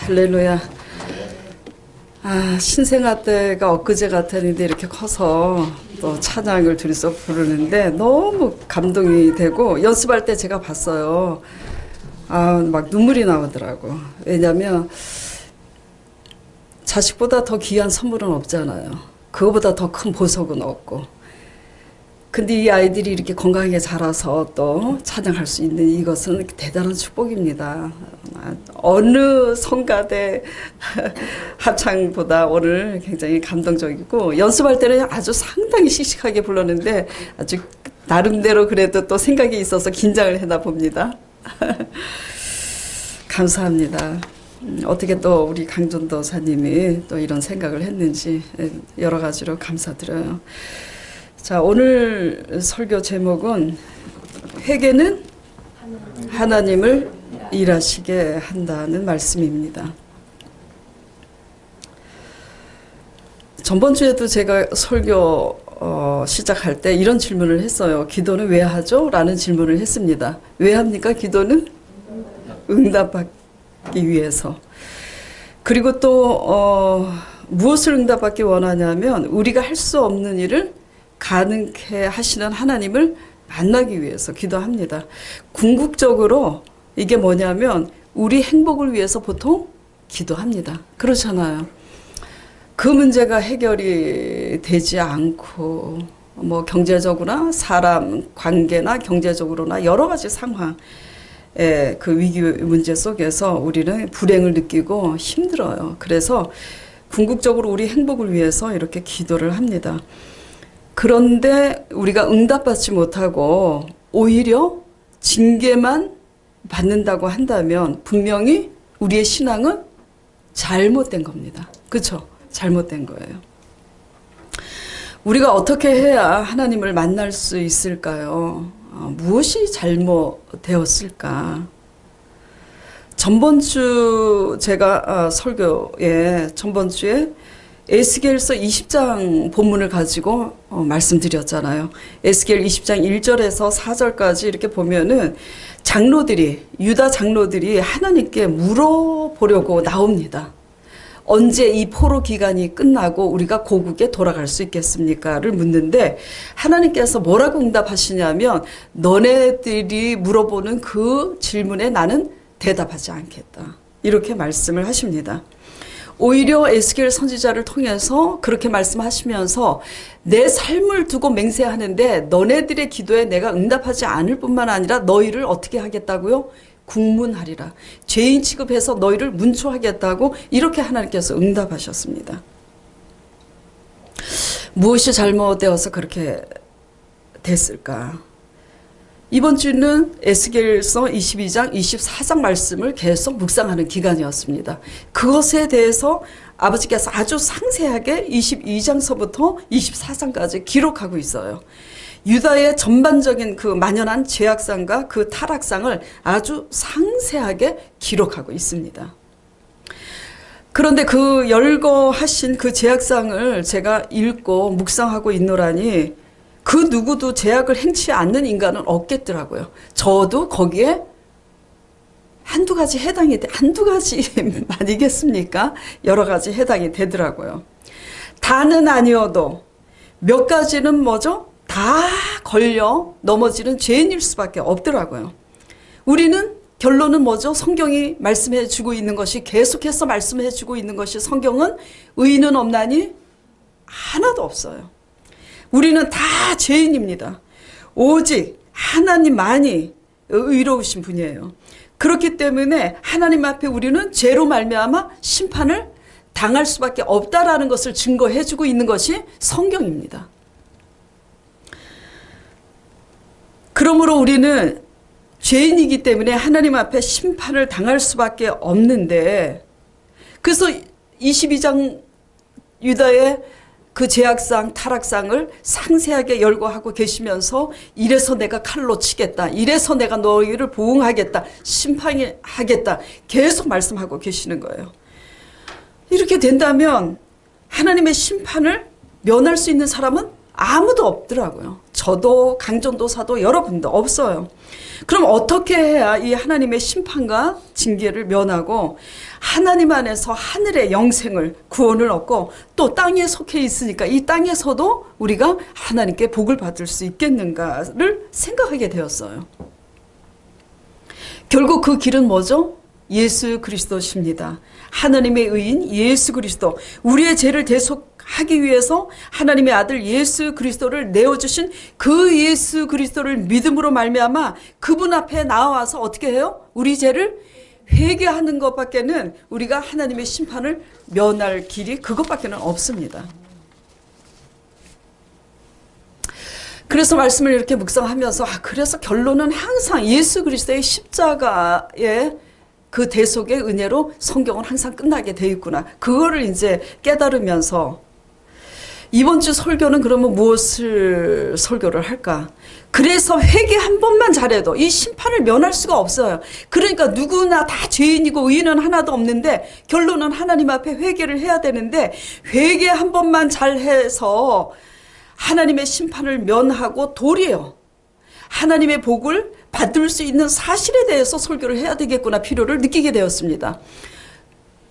할렐루야. 신생아 때가 엊그제 같았는데 이렇게 커서 또 찬양을 둘이서 부르는데 너무 감동이 되고, 연습할 때 제가 봤어요. 막 눈물이 나오더라고. 왜냐면 자식보다 더 귀한 선물은 없잖아요. 그거보다 더 큰 보석은 없고. 근데 이 아이들이 이렇게 건강하게 자라서 또 찬양할 수 있는 이것은 대단한 축복입니다. 어느 성가대 합창보다 오늘 굉장히 감동적이고, 연습할 때는 아주 상당히 씩씩하게 불렀는데 아주 나름대로 그래도 또 생각이 있어서 긴장을 했나 봅니다. 감사합니다. 어떻게 또 우리 강전도사님이 또 이런 생각을 했는지 여러 가지로 감사드려요. 자, 오늘 설교 제목은 회개는 하나님을 일하시게 한다는 말씀입니다. 저번 주에도 제가 설교 시작할 때 이런 질문을 했어요. 기도는 왜 하죠? 라는 질문을 했습니다. 왜 합니까? 기도는 응답받기 위해서. 그리고 또 무엇을 응답받기 원하냐면 우리가 할 수 없는 일을 가능케 하시는 하나님을 만나기 위해서 기도합니다. 궁극적으로 이게 뭐냐면 우리 행복을 위해서 보통 기도합니다. 그렇잖아요. 그 문제가 해결이 되지 않고 뭐 경제적으로나 사람 관계나 경제적으로나 여러 가지 상황의 그 위기 문제 속에서 우리는 불행을 느끼고 힘들어요. 그래서 궁극적으로 우리 행복을 위해서 이렇게 기도를 합니다. 그런데 우리가 응답받지 못하고 오히려 징계만 받는다고 한다면 분명히 우리의 신앙은 잘못된 겁니다. 그렇죠? 잘못된 거예요. 우리가 어떻게 해야 하나님을 만날 수 있을까요? 무엇이 잘못되었을까? 전번주 제가 설교에 전번주에 에스겔서 20장 본문을 가지고 말씀드렸잖아요. 에스겔 20장 1절에서 4절까지 이렇게 보면은 유다 장로들이 하나님께 물어보려고 나옵니다. 언제 이 포로 기간이 끝나고 우리가 고국에 돌아갈 수 있겠습니까?를 묻는데 하나님께서 뭐라고 응답하시냐면 너네들이 물어보는 그 질문에 나는 대답하지 않겠다. 이렇게 말씀을 하십니다. 오히려 에스겔 선지자를 통해서 그렇게 말씀하시면서 내 삶을 두고 맹세하는데 너네들의 기도에 내가 응답하지 않을 뿐만 아니라 너희를 어떻게 하겠다고요? 국문하리라. 죄인 취급해서 너희를 문초하겠다고 이렇게 하나님께서 응답하셨습니다. 무엇이 잘못되어서 그렇게 됐을까? 이번 주는 에스겔서 22장, 24장 말씀을 계속 묵상하는 기간이었습니다. 그것에 대해서 아버지께서 아주 상세하게 22장서부터 24장까지 기록하고 있어요. 유다의 전반적인 그 만연한 죄악상과 그 타락상을 아주 상세하게 기록하고 있습니다. 그런데 그 열거하신 그 죄악상을 제가 읽고 묵상하고 있노라니 그 누구도 죄악을 행치 않는 인간은 없겠더라고요. 저도 거기에 한두 가지 아니겠습니까? 여러 가지 해당이 되더라고요. 다는 아니어도 몇 가지는 뭐죠? 다 걸려 넘어지는 죄인일 수밖에 없더라고요. 우리는 결론은 뭐죠? 성경이 말씀해 주고 있는 것이, 계속해서 말씀해 주고 있는 것이, 성경은 의인은 없나니 하나도 없어요. 우리는 다 죄인입니다. 오직 하나님만이 의로우신 분이에요. 그렇기 때문에 하나님 앞에 우리는 죄로 말미암아 심판을 당할 수밖에 없다라는 것을 증거해 주고 있는 것이 성경입니다. 그러므로 우리는 죄인이기 때문에 하나님 앞에 심판을 당할 수밖에 없는데, 그래서 22장 유다의 그 죄악상, 타락상을 상세하게 열거하고 계시면서 이래서 내가 칼로 치겠다, 이래서 내가 너희를 보응하겠다, 심판하겠다 계속 말씀하고 계시는 거예요. 이렇게 된다면 하나님의 심판을 면할 수 있는 사람은 아무도 없더라고요. 저도 강전도사도 여러분도 없어요. 그럼 어떻게 해야 이 하나님의 심판과 징계를 면하고 하나님 안에서 하늘의 영생을 구원을 얻고 또 땅에 속해 있으니까 이 땅에서도 우리가 하나님께 복을 받을 수 있겠는가를 생각하게 되었어요. 결국 그 길은 뭐죠? 예수 그리스도십니다. 하나님의 의인 예수 그리스도, 우리의 죄를 대속하기 위해서 하나님의 아들 예수 그리스도를 내어주신 그 예수 그리스도를 믿음으로 말미암아 그분 앞에 나와서 어떻게 해요? 우리 죄를 회개하는 것밖에는 우리가 하나님의 심판을 면할 길이 그것밖에는 없습니다. 그래서 말씀을 이렇게 묵상하면서 그래서 결론은 항상 예수 그리스도의 십자가의 그 대속의 은혜로 성경은 항상 끝나게 돼 있구나. 그거를 이제 깨달으면서 이번 주 설교는 그러면 무엇을 설교를 할까? 그래서 회개 한 번만 잘해도 이 심판을 면할 수가 없어요. 그러니까 누구나 다 죄인이고 의인은 하나도 없는데 결론은 하나님 앞에 회개를 해야 되는데 회개 한 번만 잘해서 하나님의 심판을 면하고 도리어 하나님의 복을 받을 수 있는 사실에 대해서 설교를 해야 되겠구나 필요를 느끼게 되었습니다.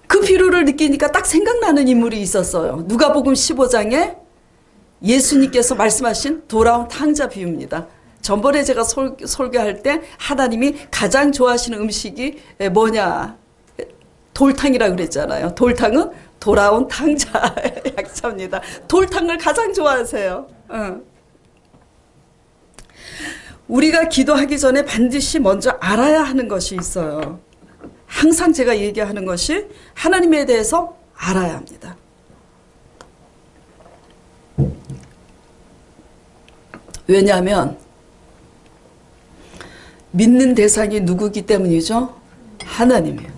그 필요를 느끼니까 딱 생각나는 인물이 있었어요. 누가복음 15장에 예수님께서 말씀하신 돌아온 탕자 비유입니다. 전번에 제가 설교할 때 하나님이 가장 좋아하시는 음식이 뭐냐? 돌탕이라고 그랬잖아요. 돌탕은 돌아온 탕자 약자입니다. 돌탕을 가장 좋아하세요. 우리가 기도하기 전에 반드시 먼저 알아야 하는 것이 있어요. 항상 제가 얘기하는 것이 하나님에 대해서 알아야 합니다. 왜냐하면 믿는 대상이 누구기 때문이죠? 하나님이에요.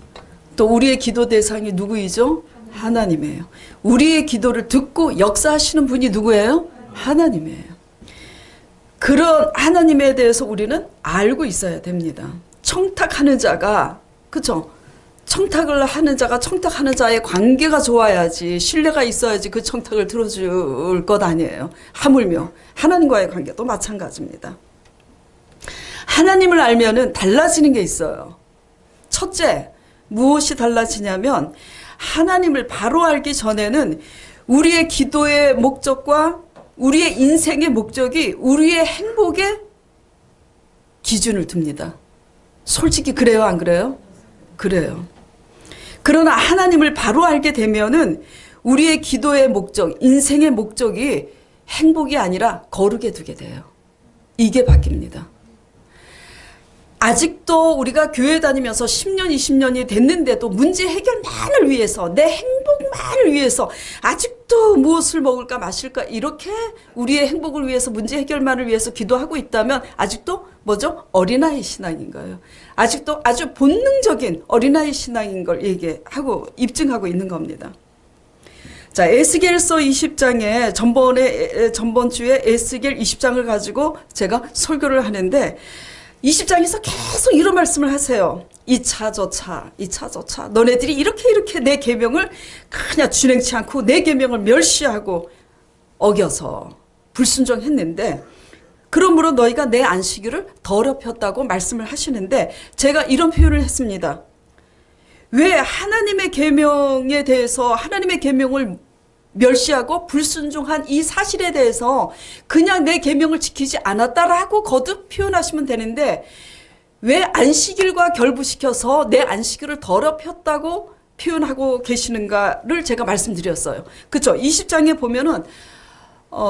또 우리의 기도 대상이 누구이죠? 하나님이에요. 우리의 기도를 듣고 역사하시는 분이 누구예요? 하나님이에요. 그런 하나님에 대해서 우리는 알고 있어야 됩니다. 청탁하는 자가, 그쵸? 청탁을 하는 자가 청탁하는 자의 관계가 좋아야지, 신뢰가 있어야지 그 청탁을 들어줄 것 아니에요. 하물며 하나님과의 관계도 마찬가지입니다. 하나님을 알면은 달라지는 게 있어요. 첫째, 무엇이 달라지냐면 하나님을 바로 알기 전에는 우리의 기도의 목적과 우리의 인생의 목적이 우리의 행복의 기준을 둡니다. 솔직히 그래요, 안 그래요? 그래요. 그러나 하나님을 바로 알게 되면은 우리의 기도의 목적, 인생의 목적이 행복이 아니라 거룩에 두게 돼요. 이게 바뀝니다. 아직도 우리가 교회 다니면서 10년, 20년이 됐는데도 문제 해결만을 위해서, 내 행복만을 위해서 아직도 무엇을 먹을까 마실까 이렇게 우리의 행복을 위해서, 문제 해결만을 위해서 기도하고 있다면 아직도 뭐죠? 어린아이 신앙인 거예요. 아직도 아주 본능적인 어린아이 신앙인 걸 얘기하고 입증하고 있는 겁니다. 자, 에스겔서 20장에 전번 주에 에스겔 20장을 가지고 제가 설교를 하는데 20장에서 계속 이런 말씀을 하세요. 이 차 저 차, 이 차 저 차. 너네들이 이렇게 내 계명을 그냥 준행치 않고 내 계명을 멸시하고 어겨서 불순종했는데 그러므로 너희가 내 안식일을 더럽혔다고 말씀을 하시는데 제가 이런 표현을 했습니다. 왜 하나님의 계명에 대해서 하나님의 계명을 멸시하고 불순종한 이 사실에 대해서 그냥 내 계명을 지키지 않았다라고 거듭 표현하시면 되는데 왜 안식일과 결부시켜서 내 안식일을 더럽혔다고 표현하고 계시는가를 제가 말씀드렸어요. 그렇죠? 20장에 보면은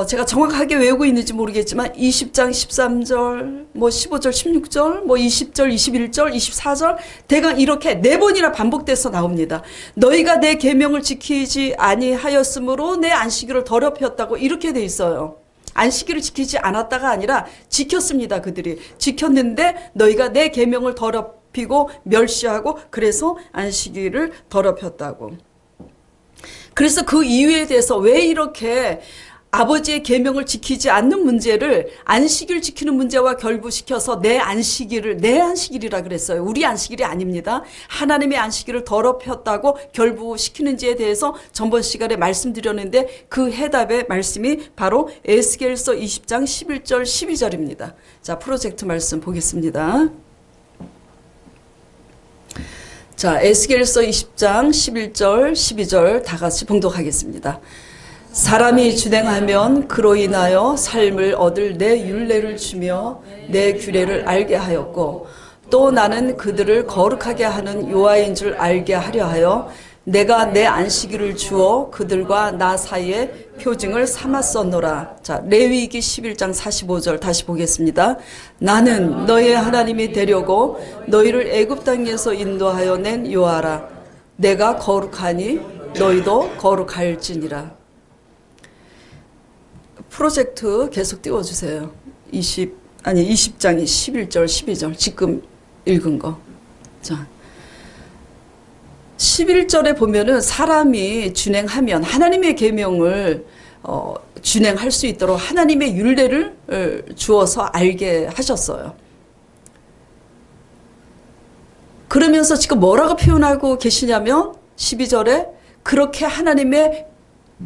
제가 정확하게 외우고 있는지 모르겠지만 20장 13절, 뭐 15절, 16절, 뭐 20절, 21절, 24절 대강 이렇게 4번이나 반복돼서 나옵니다. 너희가 내 계명을 지키지 아니하였으므로 내 안식일을 더럽혔다고 이렇게 돼 있어요. 안식일을 지키지 않았다가 아니라 지켰습니다. 그들이 지켰는데 너희가 내 계명을 더럽히고 멸시하고 그래서 안식일을 더럽혔다고. 그래서 그 이유에 대해서 왜 이렇게 아버지의 계명을 지키지 않는 문제를 안식일 지키는 문제와 결부시켜서 내 안식일이라 그랬어요. 우리 안식일이 아닙니다. 하나님의 안식일을 더럽혔다고 결부시키는지에 대해서 전번 시간에 말씀드렸는데 그 해답의 말씀이 바로 에스겔서 20장 11절 12절입니다. 자, 프로젝트 말씀 보겠습니다. 자, 에스겔서 20장 11절 12절 다 같이 봉독하겠습니다. 사람이 준행하면 그로 인하여 삶을 얻을 내 율례를 주며 내 규례를 알게 하였고 또 나는 그들을 거룩하게 하는 여호와인 줄 알게 하려 하여 내가 내 안식일을 주어 그들과 나 사이에 표징을 삼았었노라. 자, 레위기 11장 45절 다시 보겠습니다. 나는 너의 하나님이 되려고 너희를 애굽 땅에서 인도하여 낸 여호와라. 내가 거룩하니 너희도 거룩할지니라. 프로젝트 계속 띄워주세요. 20장이 11절, 12절. 지금 읽은 거. 자. 11절에 보면은 사람이 준행하면 하나님의 계명을 준행할 수 있도록 하나님의 율례를 주어서 알게 하셨어요. 그러면서 지금 뭐라고 표현하고 계시냐면 12절에 그렇게 하나님의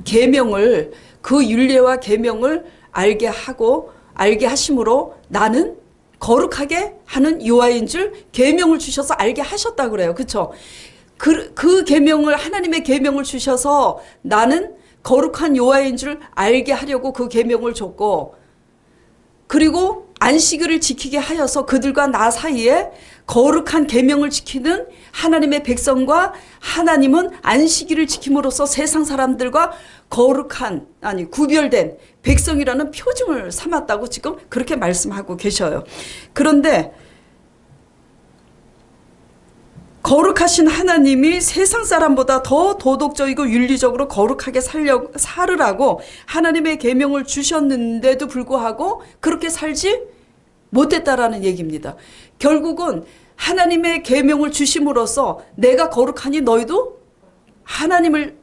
계명을 그 율례와 계명을 알게 하심으로 나는 거룩하게 하는 여호와인 줄 계명을 주셔서 알게 하셨다고 그래요. 그렇죠? 그 계명을 하나님의 계명을 주셔서 나는 거룩한 여호와인 줄 알게 하려고 그 계명을 줬고 그리고 안식일을 지키게 하여서 그들과 나 사이에 거룩한 계명을 지키는 하나님의 백성과 하나님은 안식일을 지킴으로써 세상 사람들과 구별된 백성이라는 표징을 삼았다고 지금 그렇게 말씀하고 계셔요. 그런데 거룩하신 하나님이 세상 사람보다 더 도덕적이고 윤리적으로 거룩하게 살으라고 하나님의 계명을 주셨는데도 불구하고 그렇게 살지 못했다라는 얘기입니다. 결국은 하나님의 계명을 주심으로써 내가 거룩하니 너희도 하나님을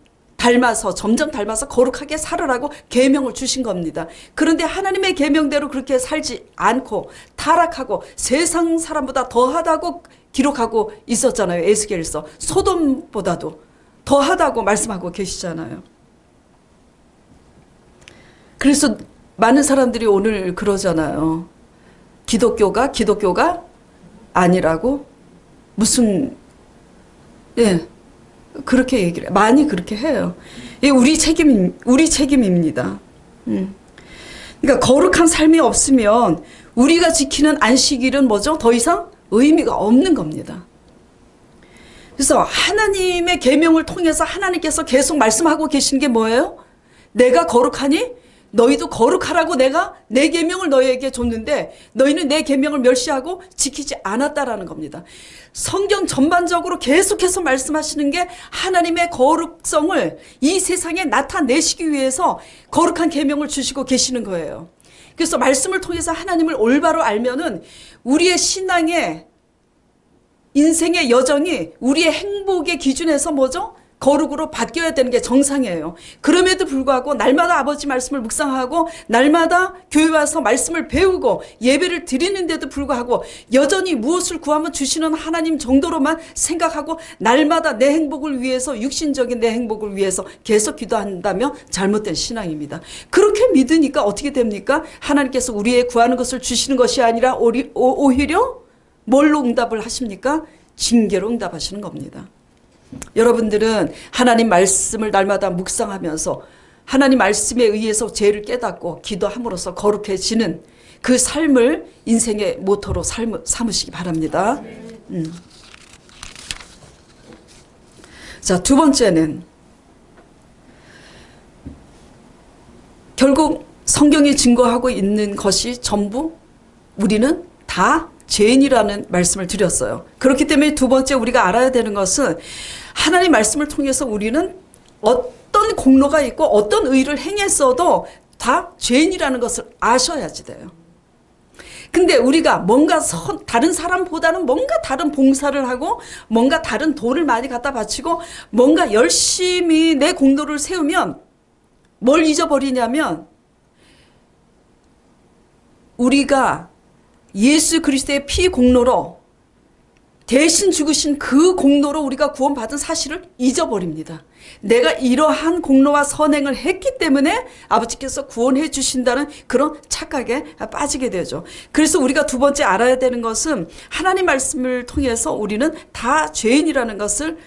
점점 닮아서 거룩하게 살으라고 계명을 주신 겁니다. 그런데 하나님의 계명대로 그렇게 살지 않고 타락하고 세상 사람보다 더하다고 기록하고 있었잖아요. 에스겔서 소돔보다도 더하다고 말씀하고 계시잖아요. 그래서 많은 사람들이 오늘 그러잖아요. 기독교가 아니라고 그렇게 얘기를 해요. 많이 그렇게 해요. 이게 우리 책임입니다. 그러니까 거룩한 삶이 없으면 우리가 지키는 안식일은 뭐죠? 더 이상 의미가 없는 겁니다. 그래서 하나님의 계명을 통해서 하나님께서 계속 말씀하고 계시는 게 뭐예요? 내가 거룩하니 너희도 거룩하라고 내가 내 계명을 너희에게 줬는데 너희는 내 계명을 멸시하고 지키지 않았다라는 겁니다. 성경 전반적으로 계속해서 말씀하시는 게 하나님의 거룩성을 이 세상에 나타내시기 위해서 거룩한 계명을 주시고 계시는 거예요. 그래서 말씀을 통해서 하나님을 올바로 알면은 우리의 신앙의 인생의 여정이 우리의 행복의 기준에서 뭐죠? 거룩으로 바뀌어야 되는 게 정상이에요. 그럼에도 불구하고 날마다 아버지 말씀을 묵상하고 날마다 교회 와서 말씀을 배우고 예배를 드리는데도 불구하고 여전히 무엇을 구하면 주시는 하나님 정도로만 생각하고 날마다 내 행복을 위해서 육신적인 내 행복을 위해서 계속 기도한다면 잘못된 신앙입니다. 그렇게 믿으니까 어떻게 됩니까? 하나님께서 우리의 구하는 것을 주시는 것이 아니라 오히려 뭘로 응답을 하십니까? 징계로 응답하시는 겁니다. 여러분들은 하나님 말씀을 날마다 묵상하면서 하나님 말씀에 의해서 죄를 깨닫고 기도함으로써 거룩해지는 그 삶을 인생의 모토로 삼으시기 바랍니다. 자, 두 번째는 결국 성경이 증거하고 있는 것이 전부 우리는 다 죄인이라는 말씀을 드렸어요. 그렇기 때문에 두 번째 우리가 알아야 되는 것은 하나님 말씀을 통해서 우리는 어떤 공로가 있고 어떤 의를 행했어도 다 죄인이라는 것을 아셔야지 돼요. 근데 우리가 뭔가 다른 사람보다는 뭔가 다른 봉사를 하고 뭔가 다른 돈을 많이 갖다 바치고 뭔가 열심히 내 공로를 세우면 뭘 잊어버리냐면 우리가 예수 그리스도의 피 공로로 대신 죽으신 그 공로로 우리가 구원받은 사실을 잊어버립니다. 내가 이러한 공로와 선행을 했기 때문에 아버지께서 구원해 주신다는 그런 착각에 빠지게 되죠. 그래서 우리가 두 번째 알아야 되는 것은 하나님 말씀을 통해서 우리는 다 죄인이라는 것을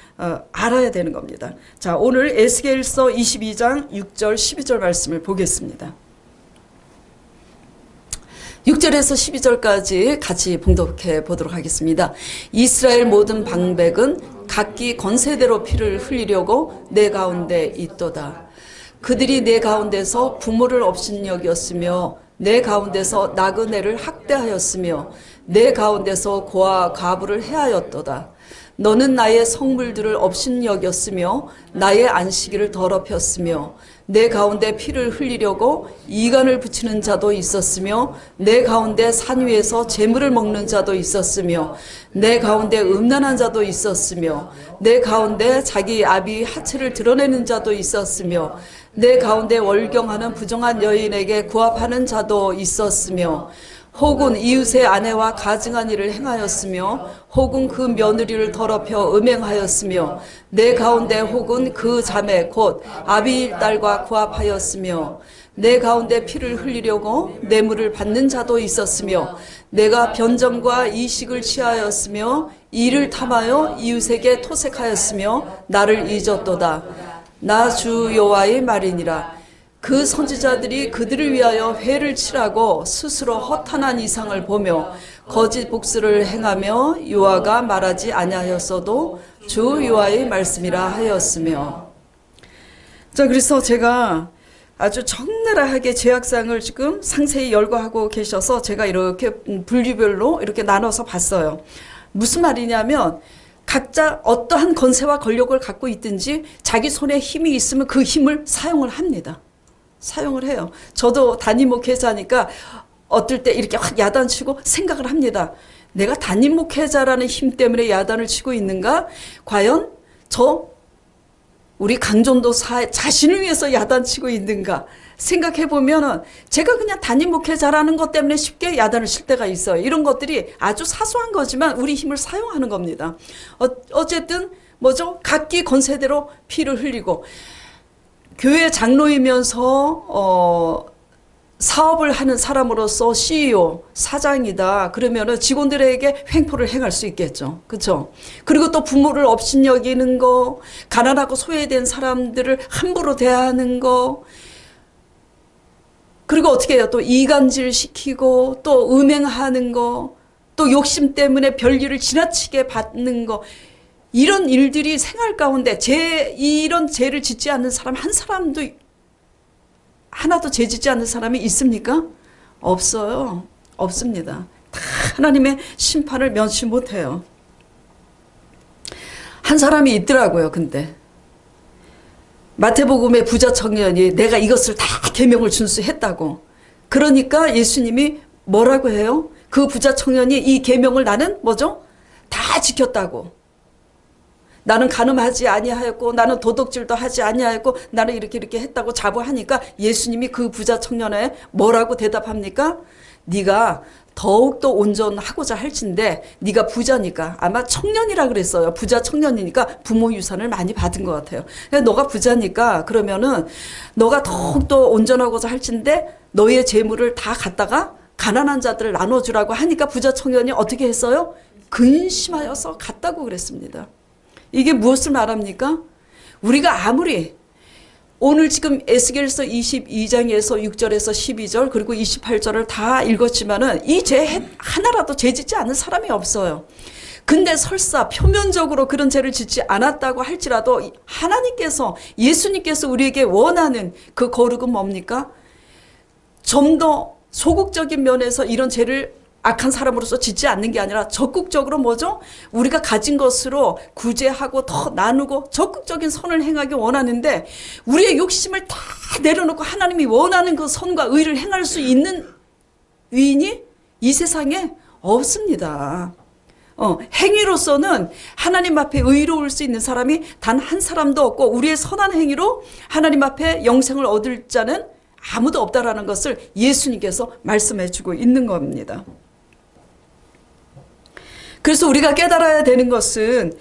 알아야 되는 겁니다. 자, 오늘 에스겔서 22장 6절 12절 말씀을 보겠습니다. 6절에서 12절까지 같이 봉독해 보도록 하겠습니다. 이스라엘 모든 방백은 각기 건세대로 피를 흘리려고 내 가운데 있도다. 그들이 내 가운데서 부모를 업신여겼으며 내 가운데서 나그네를 학대하였으며 내 가운데서 고아 과부를 해하였도다. 너는 나의 성물들을 업신여겼으며 나의 안식일을 더럽혔으며 내 가운데 피를 흘리려고 이간을 붙이는 자도 있었으며 내 가운데 산 위에서 재물을 먹는 자도 있었으며 내 가운데 음란한 자도 있었으며 내 가운데 자기 아비 하체를 드러내는 자도 있었으며 내 가운데 월경하는 부정한 여인에게 구합하는 자도 있었으며 혹은 이웃의 아내와 가증한 일을 행하였으며 혹은 그 며느리를 더럽혀 음행하였으며 내 가운데 혹은 그 자매 곧 아비일 딸과 구합하였으며 내 가운데 피를 흘리려고 뇌물을 받는 자도 있었으며 내가 변점과 이식을 취하였으며 이를 탐하여 이웃에게 토색하였으며 나를 잊었도다. 나 주 여호와의 말이니라. 그 선지자들이 그들을 위하여 회를 치라고 스스로 허탄한 이상을 보며 거짓 복수를 행하며 여호와가 말하지 아니하였어도 주 여호와의 말씀이라 하였으며. 자, 그래서 제가 아주 적나라하게 죄악상을 지금 상세히 열거하고 계셔서 제가 이렇게 분류별로 이렇게 나눠서 봤어요. 무슨 말이냐면 각자 어떠한 건세와 권력을 갖고 있든지 자기 손에 힘이 있으면 그 힘을 사용을 합니다. 사용을 해요. 저도 담임 목회자니까 어떨 때 이렇게 확 야단치고 생각을 합니다. 내가 담임 목회자라는 힘 때문에 야단을 치고 있는가? 과연 우리 강전도사 자신을 위해서 야단치고 있는가? 생각해보면 제가 그냥 담임 목회자라는 것 때문에 쉽게 야단을 칠 때가 있어요. 이런 것들이 아주 사소한 거지만 우리 힘을 사용하는 겁니다. 어쨌든 각기 건세대로 피를 흘리고 교회 장로이면서 사업을 하는 사람으로서 CEO, 사장이다. 그러면은 직원들에게 횡포를 행할 수 있겠죠. 그렇죠? 그리고 또 부모를 업신여기는 거, 가난하고 소외된 사람들을 함부로 대하는 거, 그리고 어떻게 해요? 또 이간질 시키고 또 음행하는 거, 또 욕심 때문에 별일을 지나치게 받는 거, 이런 일들이 생활 가운데 이런 죄를 짓지 않는 사람 한 사람도 하나도 죄 짓지 않는 사람이 있습니까? 없어요. 없습니다. 다 하나님의 심판을 면치 못해요. 한 사람이 있더라고요. 근데 마태복음의 부자 청년이 내가 이것을 다 계명을 준수했다고. 그러니까 예수님이 뭐라고 해요? 그 부자 청년이 이 계명을 나는 다 지켰다고. 나는 간음하지 아니하였고 나는 도둑질도 하지 아니하였고 나는 이렇게 했다고 자부하니까 예수님이 그 부자 청년에 뭐라고 대답합니까? 네가 더욱더 온전하고자 할진데 네가 부자니까, 아마 청년이라 그랬어요. 부자 청년이니까 부모 유산을 많이 받은 것 같아요. 너가 부자니까 그러면은 너가 더욱더 온전하고자 할진데 너의 재물을 다 갖다가 가난한 자들을 나눠주라고 하니까 부자 청년이 어떻게 했어요? 근심하여서 갔다고 그랬습니다. 이게 무엇을 말합니까? 우리가 아무리 오늘 지금 에스겔서 22장에서 6절에서 12절 그리고 28절을 다 읽었지만은 이 죄 하나라도 죄 짓지 않는 사람이 없어요. 근데 설사 표면적으로 그런 죄를 짓지 않았다고 할지라도 하나님께서, 예수님께서 우리에게 원하는 그 거룩은 뭡니까? 좀 더 소극적인 면에서 이런 죄를 악한 사람으로서 짓지 않는 게 아니라 적극적으로 우리가 가진 것으로 구제하고 더 나누고 적극적인 선을 행하기 원하는데 우리의 욕심을 다 내려놓고 하나님이 원하는 그 선과 의를 행할 수 있는 위인이 이 세상에 없습니다. 행위로서는 하나님 앞에 의로울 수 있는 사람이 단 한 사람도 없고 우리의 선한 행위로 하나님 앞에 영생을 얻을 자는 아무도 없다라는 것을 예수님께서 말씀해 주고 있는 겁니다. 그래서 우리가 깨달아야 되는 것은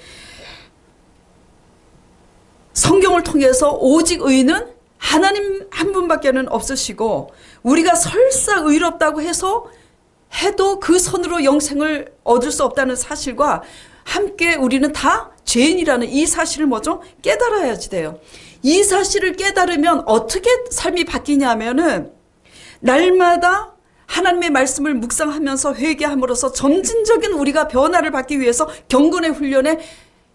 성경을 통해서 오직 의는 하나님 한 분밖에는 없으시고 우리가 설사 의롭다고 해도 그 선으로 영생을 얻을 수 없다는 사실과 함께 우리는 다 죄인이라는 이 사실을 뭐죠? 깨달아야지 돼요. 이 사실을 깨달으면 어떻게 삶이 바뀌냐면은 날마다 하나님의 말씀을 묵상하면서 회개함으로써 점진적인 우리가 변화를 받기 위해서 경건의 훈련에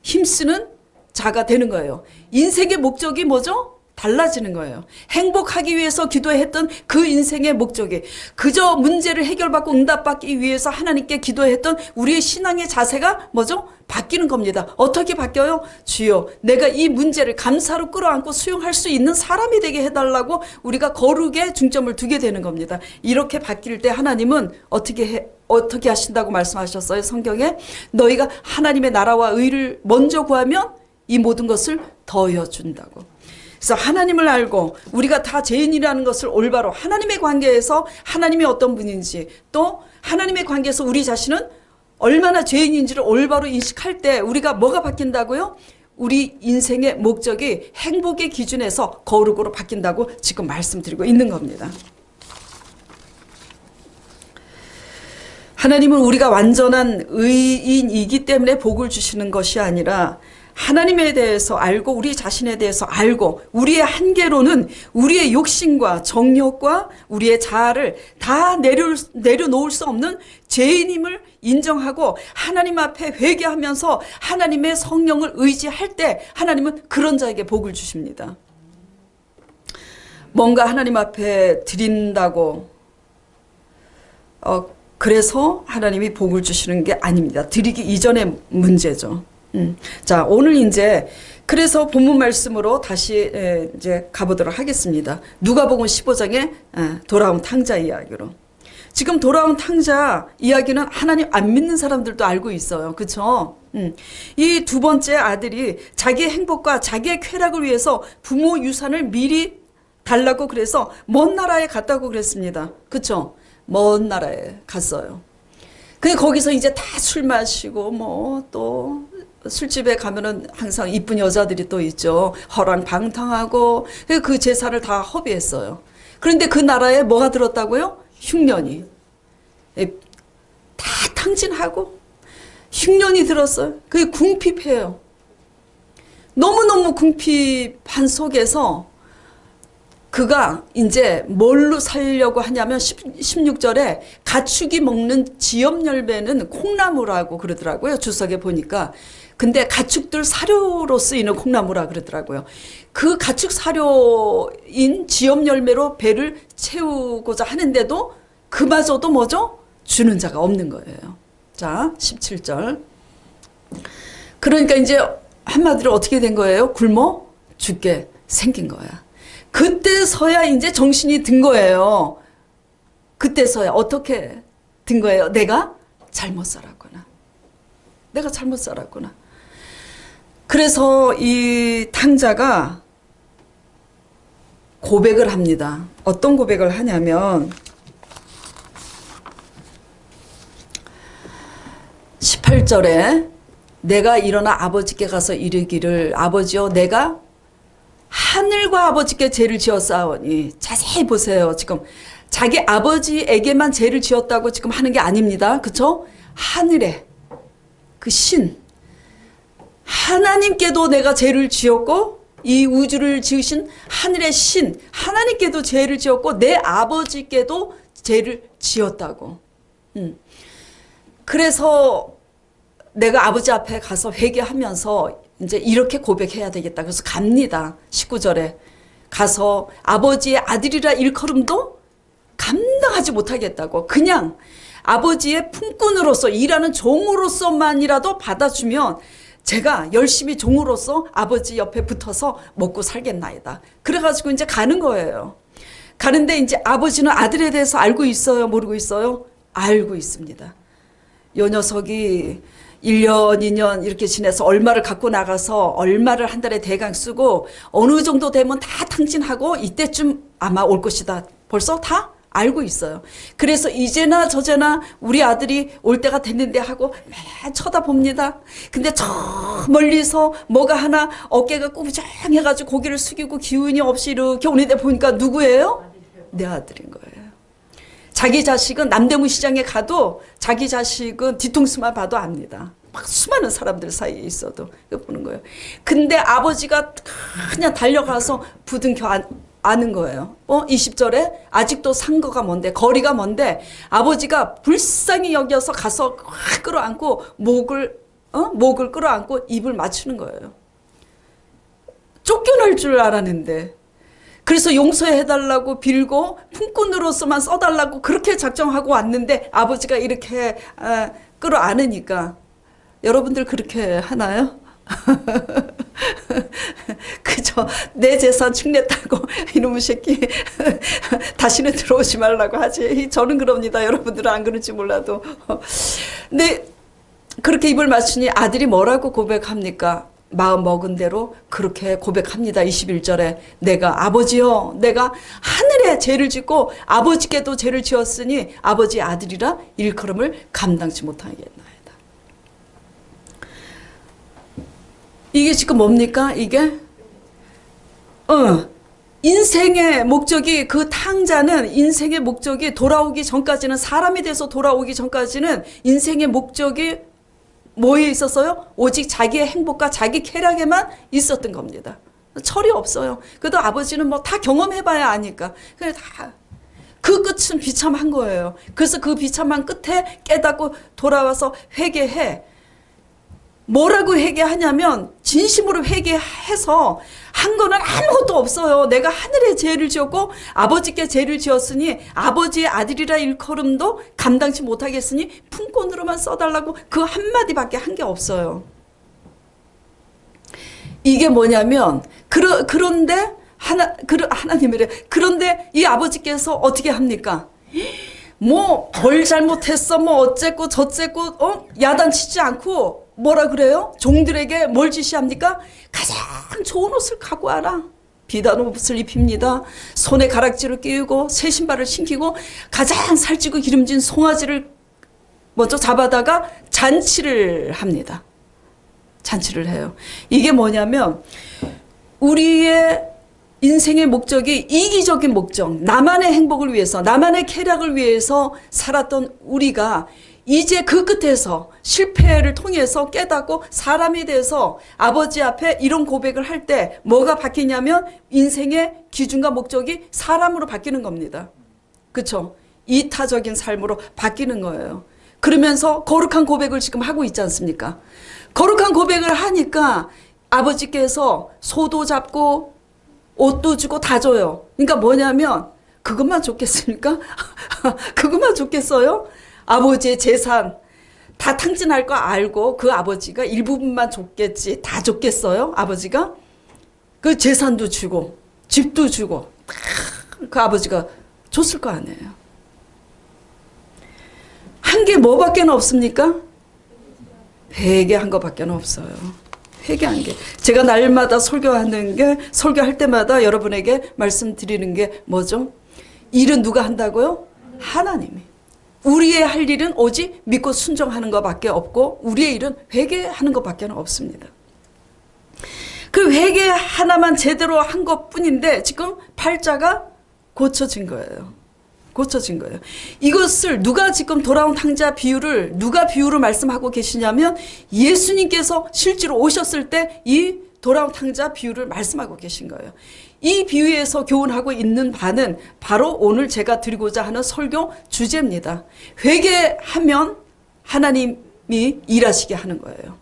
힘쓰는 자가 되는 거예요. 인생의 목적이 뭐죠? 달라지는 거예요. 행복하기 위해서 기도했던 그 인생의 목적이 그저 문제를 해결받고 응답받기 위해서 하나님께 기도했던 우리의 신앙의 자세가 뭐죠? 바뀌는 겁니다. 어떻게 바뀌어요? 주여, 내가 이 문제를 감사로 끌어안고 수용할 수 있는 사람이 되게 해달라고 우리가 거룩에 중점을 두게 되는 겁니다. 이렇게 바뀔 때 하나님은 어떻게 하신다고 말씀하셨어요? 성경에 너희가 하나님의 나라와 의를 먼저 구하면 이 모든 것을 더하여 준다고. 그래서 하나님을 알고 우리가 다 죄인이라는 것을 올바로 하나님의 관계에서 하나님이 어떤 분인지 또 하나님의 관계에서 우리 자신은 얼마나 죄인인지를 올바로 인식할 때 우리가 뭐가 바뀐다고요? 우리 인생의 목적이 행복의 기준에서 거룩으로 바뀐다고 지금 말씀드리고 있는 겁니다. 하나님은 우리가 완전한 의인이기 때문에 복을 주시는 것이 아니라 하나님에 대해서 알고 우리 자신에 대해서 알고 우리의 한계로는 우리의 욕심과 정욕과 우리의 자아를 다 내려놓을 수 없는 죄인임을 인정하고 하나님 앞에 회개하면서 하나님의 성령을 의지할 때 하나님은 그런 자에게 복을 주십니다. 뭔가 하나님 앞에 드린다고 그래서 하나님이 복을 주시는 게 아닙니다. 드리기 이전의 문제죠. 자, 오늘 이제 그래서 본문 말씀으로 다시 이제 가보도록 하겠습니다. 누가복음 15장에 돌아온 탕자 이야기로. 지금 돌아온 탕자 이야기는 하나님 안 믿는 사람들도 알고 있어요. 그렇죠? 이 두 번째 아들이 자기의 행복과 자기의 쾌락을 위해서 부모 유산을 미리 달라고 그래서 먼 나라에 갔다고 그랬습니다. 그렇죠? 먼 나라에 갔어요. 근데 거기서 이제 다 술 마시고 뭐 또 술집에 가면은 항상 이쁜 여자들이 또 있죠. 허랑방탕하고 그 재산을 다 허비했어요. 그런데 그 나라에 뭐가 들었다고요? 흉년이. 다 탕진하고 흉년이 들었어요. 그게 궁핍해요. 너무너무 궁핍한 속에서 그가 이제 뭘로 살려고 하냐면 16절에 가축이 먹는 지엽 열매는 콩나무라고 그러더라고요. 주석에 보니까. 근데 가축들 사료로 쓰이는 콩나무라 그러더라고요. 그 가축 사료인 지엽 열매로 배를 채우고자 하는데도 그마저도 뭐죠? 주는 자가 없는 거예요. 자, 17절. 그러니까 이제 한마디로 어떻게 된 거예요? 굶어 죽게 생긴 거야. 그때서야 이제 정신이 든 거예요. 그때서야 어떻게 든 거예요? 내가 잘못 살았구나. 내가 잘못 살았구나. 그래서 이 탕자가 고백을 합니다. 어떤 고백을 하냐면 18절에 내가 일어나 아버지께 가서 이르기를 아버지여 내가 하늘과 아버지께 죄를 지었사오니 자세히 보세요. 지금 자기 아버지에게만 죄를 지었다고 지금 하는 게 아닙니다. 그렇죠? 하늘에 그 신 하나님께도 내가 죄를 지었고 이 우주를 지으신 하늘의 신 하나님께도 죄를 지었고 내 아버지께도 죄를 지었다고. 그래서 내가 아버지 앞에 가서 회개하면서 이제 이렇게 고백해야 되겠다. 그래서 갑니다. 19절에 가서 아버지의 아들이라 일컬음도 감당하지 못하겠다고 그냥 아버지의 품꾼으로서 일하는 종으로서만이라도 받아주면 제가 열심히 종으로서 아버지 옆에 붙어서 먹고 살겠나이다. 그래가지고 이제 가는 거예요. 가는데 이제 아버지는 아들에 대해서 알고 있어요? 모르고 있어요? 알고 있습니다. 요 녀석이 1년, 2년 이렇게 지내서 얼마를 갖고 나가서 얼마를 한 달에 대강 쓰고 어느 정도 되면 다 탕진하고 이때쯤 아마 올 것이다. 벌써 다 알고 있어요. 그래서 이제나 저제나 우리 아들이 올 때가 됐는데 하고 맨 쳐다봅니다. 근데 저 멀리서 뭐가 하나 어깨가 꾸부정해가지고 고개를 숙이고 기운이 없이 이렇게 오는데 보니까 누구예요? 내 아들인 거예요. 자기 자식은 남대문 시장에 가도 자기 자식은 뒤통수만 봐도 압니다. 막 수많은 사람들 사이에 있어도 보는 거예요. 근데 아버지가 그냥 달려가서 부둥켜 아는 거예요. 20절에 아직도 상거가 먼데 거리가 먼데 아버지가 불쌍히 여겨서 가서 확 끌어안고 목을 끌어안고 입을 맞추는 거예요. 쫓겨날 줄 알았는데 그래서 용서해달라고 빌고 품꾼으로서만 써달라고 그렇게 작정하고 왔는데 아버지가 이렇게 끌어안으니까 여러분들 그렇게 하나요? 그죠? 내 재산 축냈다고 이놈의 새끼 다시는 들어오지 말라고 하지. 저는 그럽니다. 여러분들은 안 그런지 몰라도. 근데 그렇게 입을 맞추니 아들이 뭐라고 고백합니까? 마음 먹은 대로 그렇게 고백합니다. 21절에 내가 아버지여 내가 하늘에 죄를 짓고 아버지께도 죄를 지었으니 아버지 아들이라 일컬음을 감당치 못하겠나이다. 이게 지금 뭡니까? 이게 인생의 목적이 그 탕자는 인생의 목적이 돌아오기 전까지는 사람이 돼서 돌아오기 전까지는 인생의 목적이 뭐에 있었어요? 오직 자기의 행복과 자기 쾌락에만 있었던 겁니다. 철이 없어요. 그래도 아버지는 뭐 다 경험해봐야 아니까. 그래 다 그 끝은 비참한 거예요. 그래서 그 비참한 끝에 깨닫고 돌아와서 회개해. 뭐라고 회개하냐면 진심으로 회개해서 한 거는 아무것도 없어요. 내가 하늘에 죄를 지었고 아버지께 죄를 지었으니 아버지의 아들이라 일컬음도 감당치 못하겠으니 품꾼으로만 써달라고 그 한마디밖에 한 게 없어요. 이게 뭐냐면 그런데 하나님이래. 그런데 이 아버지께서 어떻게 합니까? 뭐 뭘 잘못했어 뭐 어쨌고 저쨌고 야단치지 않고 뭐라 그래요? 종들에게 뭘 지시합니까? 가장 좋은 옷을 갖고 와라. 비단 옷을 입힙니다. 손에 가락지를 끼우고 새 신발을 신기고 가장 살찌고 기름진 송아지를 먼저 잡아다가 잔치를 합니다. 잔치를 해요. 이게 뭐냐면 우리의 인생의 목적이 이기적인 목적, 나만의 행복을 위해서, 나만의 쾌락을 위해서 살았던 우리가 이제 그 끝에서 실패를 통해서 깨닫고 사람이 돼서 아버지 앞에 이런 고백을 할 때 뭐가 바뀌냐면 인생의 기준과 목적이 사람으로 바뀌는 겁니다. 그렇죠? 이타적인 삶으로 바뀌는 거예요. 그러면서 거룩한 고백을 지금 하고 있지 않습니까? 거룩한 고백을 하니까 아버지께서 소도 잡고 옷도 주고 다 줘요. 그러니까 뭐냐면 그것만 좋겠습니까? 그것만 좋겠어요? 아버지의 재산 다 탕진할 거 알고 그 아버지가 일부분만 줬겠지 다 줬겠어요? 아버지가? 그 재산도 주고 집도 주고 그 아버지가 줬을 거 아니에요. 한 게 뭐밖에 없습니까? 회개한 거밖에 없어요. 회개한 게. 제가 날마다 설교할 때마다 여러분에게 말씀드리는 게 뭐죠? 일은 누가 한다고요? 하나님이. 우리의 할 일은 오직 믿고 순종하는 것밖에 없고 우리의 일은 회개하는 것밖에 없습니다. 그 회개 하나만 제대로 한 것뿐인데 지금 팔자가 고쳐진 거예요. 고쳐진 거예요. 이것을 누가 지금 돌아온 탕자 비유를 누가 비유로 말씀하고 계시냐면 예수님께서 실제로 오셨을 때 이 돌아온 탕자 비유를 말씀하고 계신 거예요. 이 비유에서 교훈하고 있는 바는 바로 오늘 제가 드리고자 하는 설교 주제입니다. 회개하면 하나님이 일하시게 하는 거예요.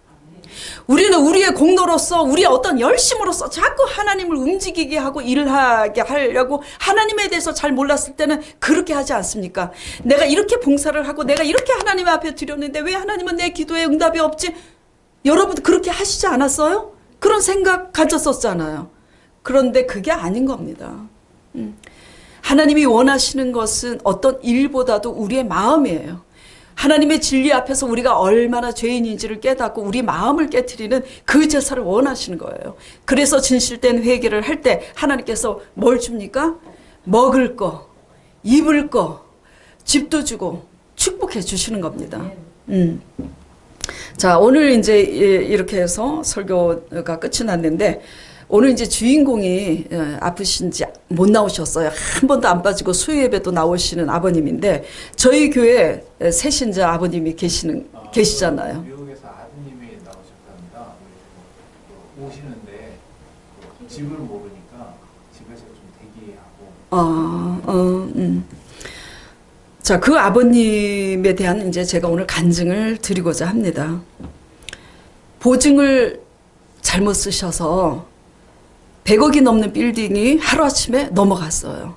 우리는 우리의 공로로서 우리의 어떤 열심으로서 자꾸 하나님을 움직이게 하고 일하게 하려고 하나님에 대해서 잘 몰랐을 때는 그렇게 하지 않습니까? 내가 이렇게 봉사를 하고 내가 이렇게 하나님 앞에 드렸는데 왜 하나님은 내 기도에 응답이 없지? 여러분 그렇게 하시지 않았어요? 그런 생각 가졌었잖아요. 그런데 그게 아닌 겁니다. 하나님이 원하시는 것은 어떤 일보다도 우리의 마음이에요. 하나님의 진리 앞에서 우리가 얼마나 죄인인지를 깨닫고 우리 마음을 깨트리는 그 제사를 원하시는 거예요. 그래서 진실된 회개를 할 때 하나님께서 뭘 줍니까? 먹을 거, 입을 거, 집도 주고 축복해 주시는 겁니다. 자, 오늘 이제 이렇게 해서 설교가 끝이 났는데, 오늘 이제 주인공이 아프신지 못 나오셨어요. 한 번도 안 빠지고 수요 예배도 나오시는 아버님인데, 저희 교회 새신자 아버님이 계시잖아요. 미국에서 아드님이 나오셨답니다. 오시는데 집을 모르니까 집에서 좀 대기하고. 자, 그 아버님에 대한 이제 제가 오늘 간증을 드리고자 합니다. 보증을 잘못 쓰셔서 100억이 넘는 빌딩이 하루아침에 넘어갔어요.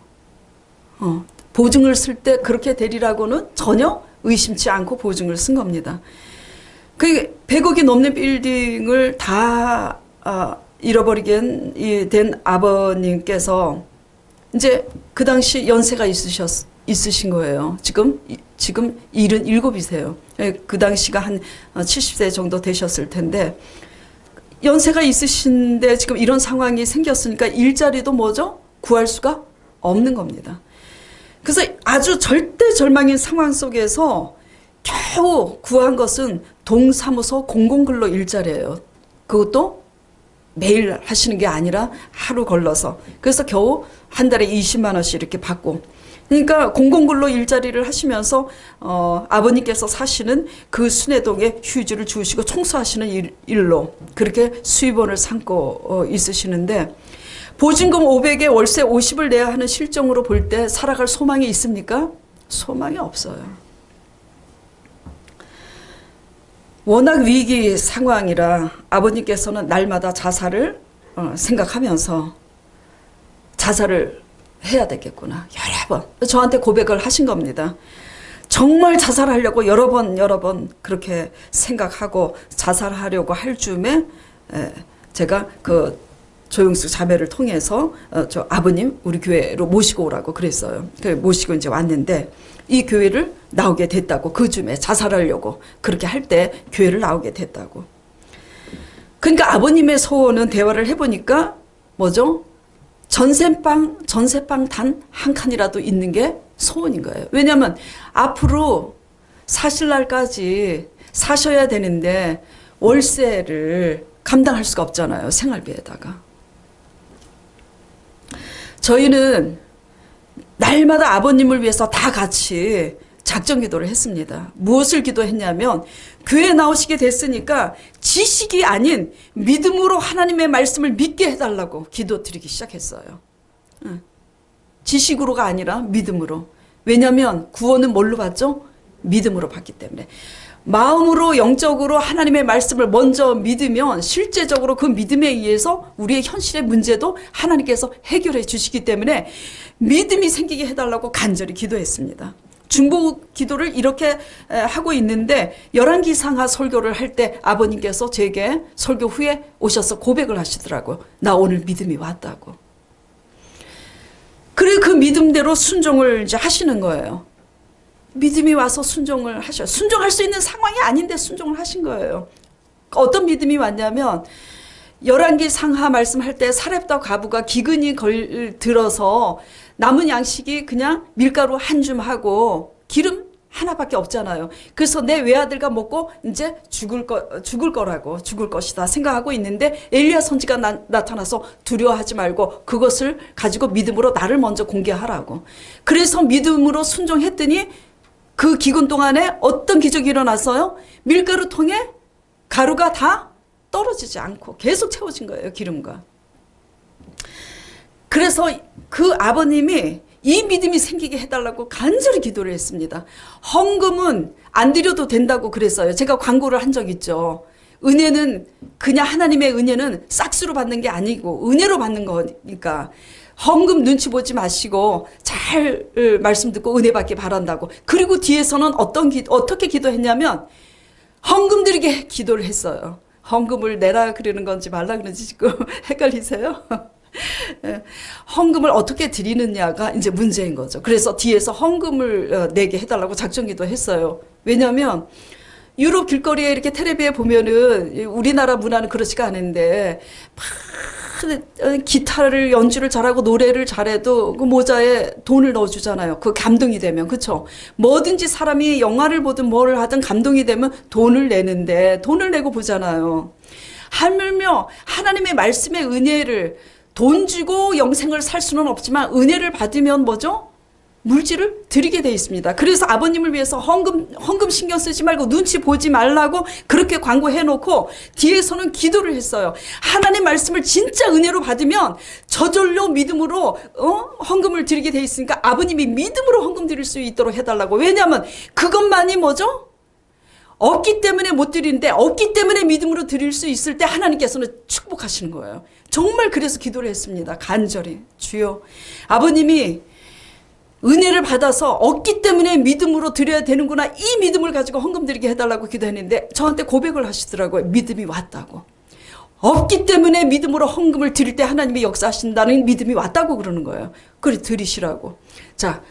보증을 쓸 때 그렇게 되리라고는 전혀 의심치 않고 보증을 쓴 겁니다. 그 100억이 넘는 빌딩을 다 잃어버리게 된 아버님께서 이제 그 당시 연세가 있으신 거예요. 지금 77이세요. 그 당시가 한 70세 정도 되셨을 텐데, 연세가 있으신데 지금 이런 상황이 생겼으니까 일자리도 뭐죠? 구할 수가 없는 겁니다. 그래서 아주 절대절망인 상황 속에서 겨우 구한 것은 동사무소 공공근로 일자리예요. 그것도 매일 하시는 게 아니라 하루 걸러서. 그래서 겨우 한 달에 20만 원씩 이렇게 받고. 그러니까 공공근로 일자리를 하시면서 아버님께서 사시는 그 순회동에 휴지를 주우시고 청소하시는 일로 그렇게 수입원을 삼고 있으시는데, 보증금 500에 월세 50을 내야 하는 실정으로 볼 때 살아갈 소망이 있습니까? 소망이 없어요. 워낙 위기 상황이라 아버님께서는 날마다 자살을 생각하면서 자살을 해야 되겠구나, 여러 번 저한테 고백을 하신 겁니다. 정말 자살하려고 여러 번 그렇게 생각하고 자살하려고 할 즈음에 제가 그 조용수 자매를 통해서 저 아버님 우리 교회로 모시고 오라고 그랬어요. 모시고 이제 왔는데, 이 교회를 나오게 됐다고. 그 즈음에 자살하려고 그렇게 할 때 교회를 나오게 됐다고. 그러니까 아버님의 소원은, 대화를 해보니까 뭐죠? 전세방 단 한 칸이라도 있는 게 소원인 거예요. 왜냐하면 앞으로 사실 날까지 사셔야 되는데 월세를 감당할 수가 없잖아요, 생활비에다가. 저희는 날마다 아버님을 위해서 다 같이 작정 기도를 했습니다. 무엇을 기도했냐면, 교회에 나오시게 됐으니까 지식이 아닌 믿음으로 하나님의 말씀을 믿게 해달라고 기도드리기 시작했어요. 지식으로가 아니라 믿음으로. 왜냐하면 구원은 뭘로 받죠? 믿음으로 받기 때문에. 마음으로 영적으로 하나님의 말씀을 먼저 믿으면 실제적으로 그 믿음에 의해서 우리의 현실의 문제도 하나님께서 해결해 주시기 때문에 믿음이 생기게 해달라고 간절히 기도했습니다. 중보 기도를 이렇게 하고 있는데, 열왕기상하 설교를 할 때 아버님께서 제게 설교 후에 오셔서 고백을 하시더라고요. 나 오늘 믿음이 왔다고. 그래, 그 믿음대로 순종을 이제 하시는 거예요. 믿음이 와서 순종을 하셔. 순종할 수 있는 상황이 아닌데 순종을 하신 거예요. 어떤 믿음이 왔냐면, 열왕기상하 말씀할 때 사렙다 과부가 기근이 들어서 남은 양식이 그냥 밀가루 한 줌 하고 기름 하나밖에 없잖아요. 그래서 내 외아들과 먹고 이제 죽을 것이다 생각하고 있는데, 엘리야 선지가 나타나서 두려워하지 말고 그것을 가지고 믿음으로 나를 먼저 공개하라고. 그래서 믿음으로 순종했더니 그 기근 동안에 어떤 기적이 일어났어요? 밀가루 통에 가루가 다 떨어지지 않고 계속 채워진 거예요, 기름과. 그래서 그 아버님이 이 믿음이 생기게 해달라고 간절히 기도를 했습니다. 헌금은 안 드려도 된다고 그랬어요. 제가 광고를 한 적 있죠. 은혜는 그냥 하나님의 은혜는 싹수로 받는 게 아니고 은혜로 받는 거니까 헌금 눈치 보지 마시고 잘 말씀 듣고 은혜 받기 바란다고. 그리고 뒤에서는 어떻게 기도했냐면 헌금 드리게 기도를 했어요. 헌금을 내라 그러는 건지 말라 그러는지 지금 헷갈리세요? 헌금을 어떻게 드리느냐가 이제 문제인 거죠. 그래서 뒤에서 헌금을 내게 해달라고 작정기도 했어요. 왜냐하면 유럽 길거리에 이렇게 텔레비에 보면은 우리나라 문화는 그렇지가 않은데 막 기타를 연주를 잘하고 노래를 잘해도 그 모자에 돈을 넣어주잖아요. 그 감동이 되면. 그쵸? 뭐든지 사람이 영화를 보든 뭐를 하든 감동이 되면 돈을 내는데 돈을 내고 보잖아요. 하물며 하나님의 말씀의 은혜를 돈 주고 영생을 살 수는 없지만 은혜를 받으면 뭐죠? 물질을 드리게 돼 있습니다. 그래서 아버님을 위해서 헌금 신경 쓰지 말고 눈치 보지 말라고 그렇게 광고해놓고 뒤에서는 기도를 했어요. 하나님 말씀을 진짜 은혜로 받으면 저절로 믿음으로 헌금을 드리게 돼 있으니까 아버님이 믿음으로 헌금 드릴 수 있도록 해달라고. 왜냐하면 그것만이 뭐죠? 없기 때문에 못 드리는데 없기 때문에 믿음으로 드릴 수 있을 때 하나님께서는 축복하시는 거예요. 정말 그래서 기도를 했습니다. 간절히. 주여, 아버님이 은혜를 받아서 없기 때문에 믿음으로 드려야 되는구나. 이 믿음을 가지고 헌금 드리게 해달라고 기도했는데 저한테 고백을 하시더라고요. 믿음이 왔다고. 없기 때문에 믿음으로 헌금을 드릴 때 하나님이 역사하신다는 믿음이 왔다고 그러는 거예요. 그래 드리시라고. 자,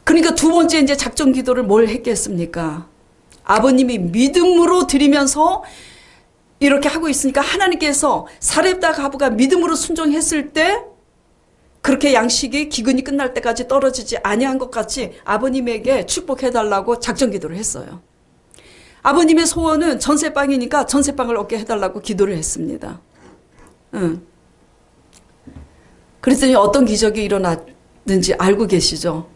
그러니까 두 번째 이제 작전 기도를 뭘 했겠습니까? 아버님이 믿음으로 드리면서 이렇게 하고 있으니까 하나님께서 사렙다 가부가 믿음으로 순종했을 때 그렇게 양식이 기근이 끝날 때까지 떨어지지 아니한 것 같이 아버님에게 축복해달라고 작전 기도를 했어요. 아버님의 소원은 전세방이니까 전세방을 얻게 해달라고 기도를 했습니다. 그랬더니 어떤 기적이 일어났는지 알고 계시죠?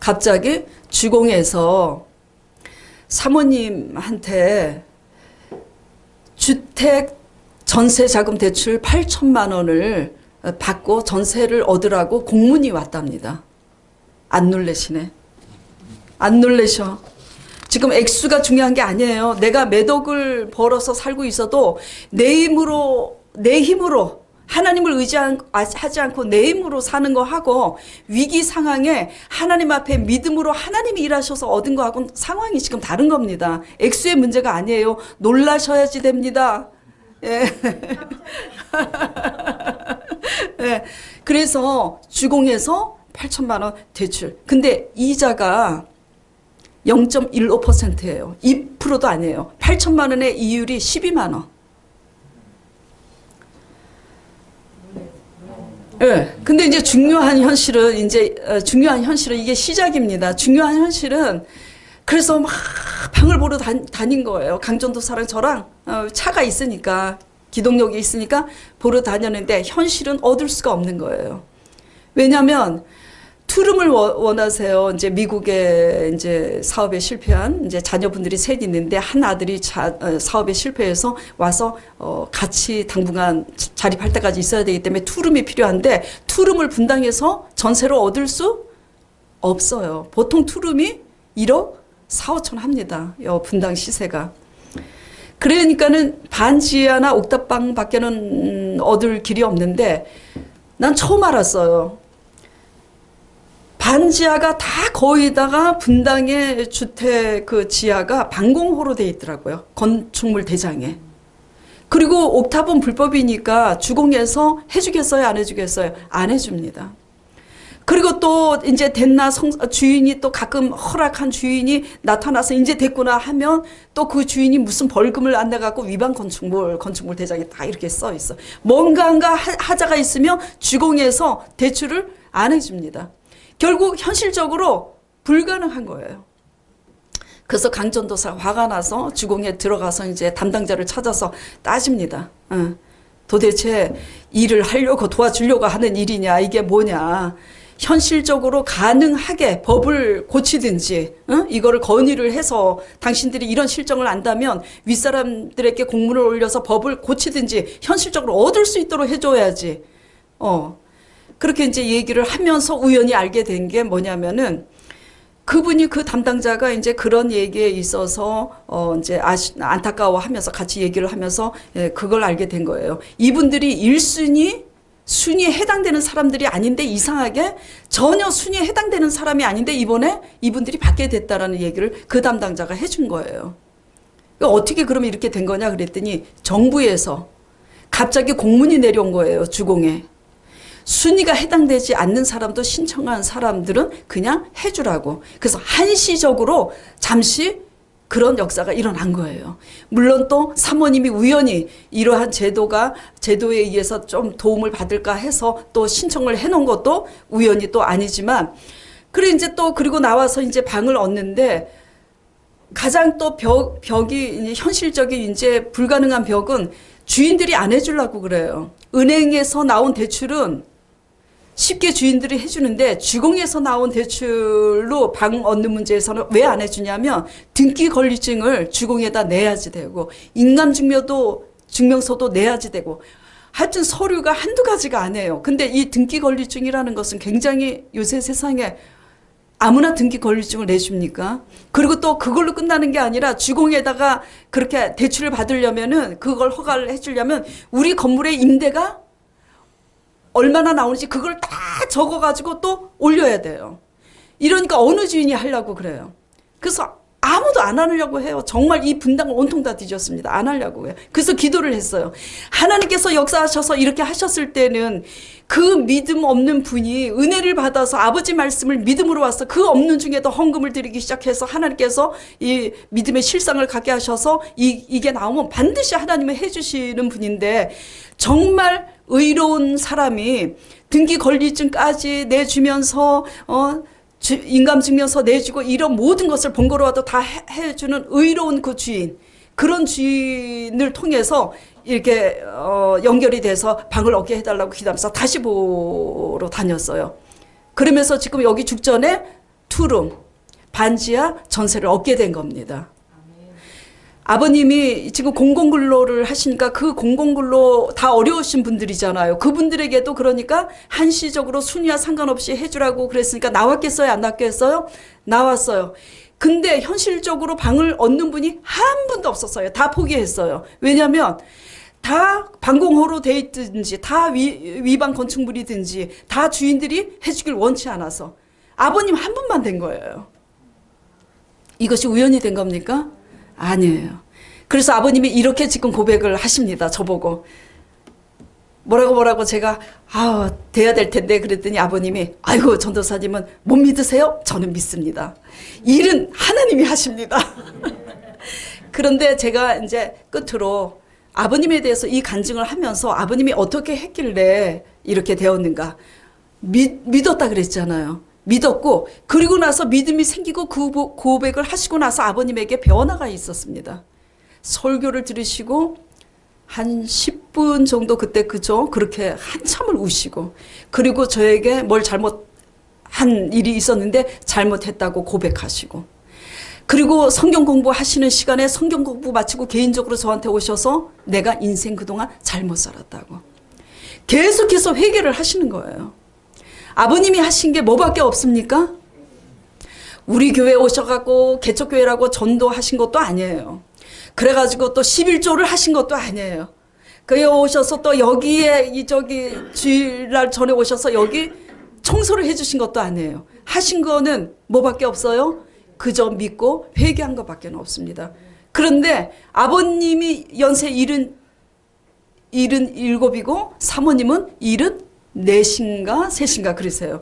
갑자기 주공에서 사모님한테 주택 전세자금 대출 8천만 원을 받고 전세를 얻으라고 공문이 왔답니다. 안 놀래시네. 안 놀래셔. 지금 액수가 중요한 게 아니에요. 내가 몇 억을 벌어서 살고 있어도 내 힘으로 하나님을 의지하지 않고 내 힘으로 사는 거 하고 위기 상황에 하나님 앞에 믿음으로 하나님이 일하셔서 얻은 거하고는 상황이 지금 다른 겁니다. 액수의 문제가 아니에요. 놀라셔야지 됩니다. 예. 네, 그래서 주공에서 8천만 원 대출. 근데 이자가 0.15%예요. 2%도 아니에요. 8천만 원의 이율이 12만 원. 네, 근데 이제 중요한 현실은 이게 시작입니다. 중요한 현실은 그래서 막 방을 보러 다닌 거예요. 강전도사랑 저랑 차가 있으니까. 기동력이 있으니까 보러 다녔는데 현실은 얻을 수가 없는 거예요. 왜냐하면 투룸을 원하세요. 이제 미국에 이제 사업에 실패한 이제 자녀분들이 셋 있는데 한 아들이 사업에 실패해서 와서 같이 당분간 자립할 때까지 있어야 되기 때문에 투룸이 필요한데 투룸을 분당해서 전세로 얻을 수 없어요. 보통 투룸이 1억 4, 5천 합니다. 분당 시세가. 그러니까는 반지하나 옥탑방 밖에는 얻을 길이 없는데 난 처음 알았어요. 반지하가 다 거의다가 분당의 주택 그 지하가 방공호로 돼 있더라고요. 건축물 대장에. 그리고 옥탑은 불법이니까 주공에서 해주겠어요? 안 해주겠어요? 안 해줍니다. 그리고 또 이제 됐나 주인이 또 가끔 허락한 주인이 나타나서 이제 됐구나 하면 또 그 주인이 무슨 벌금을 안 내갖고 위반 건축물 대장에 다 이렇게 써 있어. 뭔가 하자가 있으면 주공에서 대출을 안 해줍니다. 결국 현실적으로 불가능한 거예요. 그래서 강전도사 화가 나서 주공에 들어가서 이제 담당자를 찾아서 따집니다. 도대체 일을 하려고 도와주려고 하는 일이냐, 이게 뭐냐. 현실적으로 가능하게 법을 고치든지 이거를 건의를 해서 당신들이 이런 실정을 안다면 윗사람들에게 공문을 올려서 법을 고치든지 현실적으로 얻을 수 있도록 해줘야지. 그렇게 이제 얘기를 하면서 우연히 알게 된 게 뭐냐면은 그분이 그 담당자가 이제 그런 얘기에 있어서 이제 안타까워하면서 같이 얘기를 하면서 그걸 알게 된 거예요. 이분들이 1순위 순위에 해당되는 사람들이 아닌데 이상하게 전혀 순위에 해당되는 사람이 아닌데 이번에 이분들이 받게 됐다라는 얘기를 그 담당자가 해준 거예요. 어떻게 그러면 이렇게 된 거냐 그랬더니 정부에서 갑자기 공문이 내려온 거예요. 주공에. 순위가 해당되지 않는 사람도 신청한 사람들은 그냥 해주라고. 그래서 한시적으로 잠시 그런 역사가 일어난 거예요. 물론 또 사모님이 우연히 이러한 제도에 의해서 좀 도움을 받을까 해서 또 신청을 해놓은 것도 우연히 또 아니지만, 그리고 나와서 이제 방을 얻는데, 가장 또 벽이 현실적인 이제 불가능한 벽은 주인들이 안 해주려고 그래요. 은행에서 나온 대출은 쉽게 주인들이 해주는데, 주공에서 나온 대출로 방 얻는 문제에서는 왜 안 해주냐면 등기 권리증을 주공에다 내야지 되고, 증명서도 내야지 되고, 하여튼 서류가 한두 가지가 아니에요. 근데 이 등기 권리증이라는 것은 굉장히 요새 세상에 아무나 등기 권리증을 내줍니까? 그리고 또 그걸로 끝나는 게 아니라 주공에다가 그렇게 대출을 받으려면은, 그걸 허가를 해주려면 우리 건물의 임대가 얼마나 나오는지 그걸 다 적어가지고 또 올려야 돼요. 이러니까 어느 주인이 하려고 그래요. 그래서 아무도 안 하려고 해요. 정말 이 분당을 온통 다 뒤졌습니다. 안 하려고 해요. 그래서 기도를 했어요. 하나님께서 역사하셔서 이렇게 하셨을 때는 그 믿음 없는 분이 은혜를 받아서 아버지 말씀을 믿음으로 와서 그 없는 중에도 헌금을 드리기 시작해서 하나님께서 이 믿음의 실상을 갖게 하셔서 이게 나오면 반드시 하나님은 해주시는 분인데, 정말 의로운 사람이 등기 권리증까지 내주면서 인감증명서 내주고 이런 모든 것을 번거로워도 다 해주는 의로운 그 주인, 그런 주인을 통해서 이렇게 연결이 돼서 방을 얻게 해달라고 기도하면서 다시 보러 다녔어요. 그러면서 지금 여기 죽전에 투룸, 반지하 전세를 얻게 된 겁니다. 아버님이 지금 공공근로를 하시니까 그 공공근로 다 어려우신 분들이잖아요. 그분들에게도 그러니까 한시적으로 순위와 상관없이 해주라고 그랬으니까 나왔겠어요? 안 나왔겠어요? 나왔어요. 근데 현실적으로 방을 얻는 분이 한 분도 없었어요. 다 포기했어요. 왜냐하면 다 방공호로 돼 있든지 다 위반 건축물이든지 다 주인들이 해주길 원치 않아서 아버님 한 분만 된 거예요. 이것이 우연히 된 겁니까? 아니에요. 그래서 아버님이 이렇게 지금 고백을 하십니다. 저보고 뭐라고 제가 돼야 될 텐데 그랬더니 아버님이, 아이고 전도사님은 못 믿으세요? 저는 믿습니다. 일은 하나님이 하십니다. 그런데 제가 이제 끝으로 아버님에 대해서 이 간증을 하면서 아버님이 어떻게 했길래 이렇게 되었는가, 믿었다 그랬잖아요. 믿었고, 그리고 나서 믿음이 생기고 그 고백을 하시고 나서 아버님에게 변화가 있었습니다. 설교를 들으시고 한 10분 정도 그때 그렇게 한참을 우시고, 그리고 저에게 뭘 잘못한 일이 있었는데 잘못했다고 고백하시고, 그리고 성경 공부하시는 시간에 성경 공부 마치고 개인적으로 저한테 오셔서 내가 인생 그동안 잘못 살았다고 계속해서 회개를 하시는 거예요. 아버님이 하신 게 뭐밖에 없습니까? 우리 교회 오셔갖고 개척교회라고 전도하신 것도 아니에요. 그래가지고 또 11조를 하신 것도 아니에요. 그에 오셔서 또 여기에 주일날 전에 오셔서 여기 청소를 해주신 것도 아니에요. 하신 거는 뭐밖에 없어요? 그저 믿고 회개한 것밖에 없습니다. 그런데 아버님이 연세 77이고 사모님은 74인가 3인가 그러세요.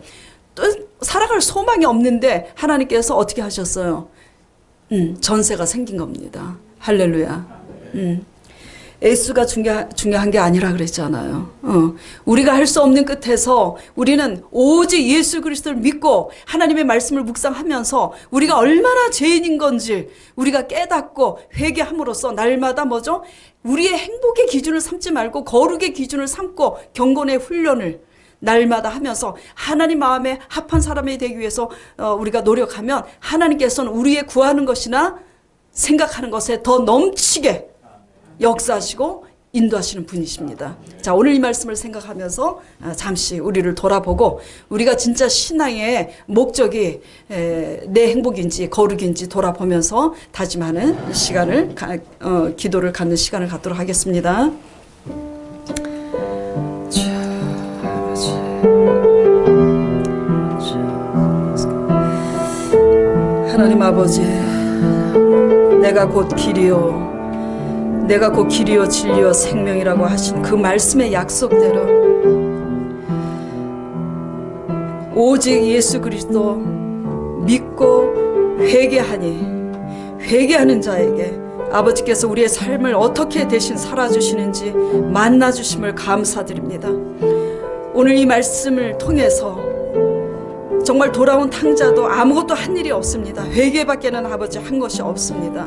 또 살아갈 소망이 없는데 하나님께서 어떻게 하셨어요? 전세가 생긴 겁니다. 할렐루야. 애수가 중요한 게 아니라 그랬잖아요. 우리가 할 수 없는 끝에서 우리는 오직 예수 그리스도를 믿고 하나님의 말씀을 묵상하면서 우리가 얼마나 죄인인 건지 우리가 깨닫고 회개함으로써 날마다 우리의 행복의 기준을 삼지 말고 거룩의 기준을 삼고 경건의 훈련을 날마다 하면서 하나님 마음에 합한 사람이 되기 위해서 우리가 노력하면 하나님께서는 우리의 구하는 것이나 생각하는 것에 더 넘치게 역사하시고 인도하시는 분이십니다. 자, 오늘 이 말씀을 생각하면서 잠시 우리를 돌아보고 우리가 진짜 신앙의 목적이 내 행복인지 거룩인지 돌아보면서 다짐하는 시간을 기도를 갖는 시간을 갖도록 하겠습니다. 하나님 아버지, 내가 곧 길이요 내가 곧 길이요 진리요 생명이라고 하신 그 말씀의 약속대로 오직 예수 그리스도 믿고 회개하니 회개하는 자에게 아버지께서 우리의 삶을 어떻게 대신 살아주시는지 만나주심을 감사드립니다. 오늘 이 말씀을 통해서 정말 돌아온 탕자도 아무것도 한 일이 없습니다. 회개밖에는 아버지 한 것이 없습니다.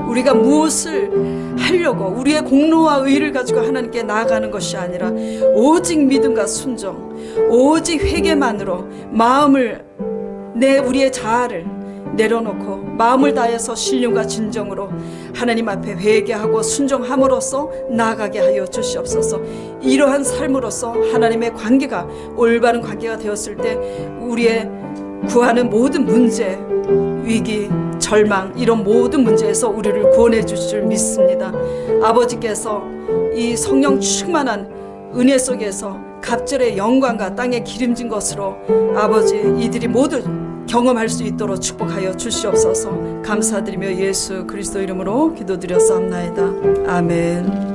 우리가 무엇을 하려고 우리의 공로와 의를 가지고 하나님께 나아가는 것이 아니라 오직 믿음과 순종, 오직 회개만으로 마음을 우리의 자아를 내려놓고 마음을 다해서 신령과 진정으로 하나님 앞에 회개하고 순종함으로써 나아가게 하여 주시옵소서. 이러한 삶으로써 하나님의 관계가 올바른 관계가 되었을 때 우리의 구하는 모든 문제, 위기, 절망 이런 모든 문제에서 우리를 구원해 주실 줄 믿습니다. 아버지께서 이 성령 충만한 은혜 속에서 갑절의 영광과 땅에 기름진 것으로 아버지 이들이 모두 경험할 수 있도록 축복하여 주시옵소서. 감사드리며 예수 그리스도 이름으로 기도드렸사옵나이다. 아멘.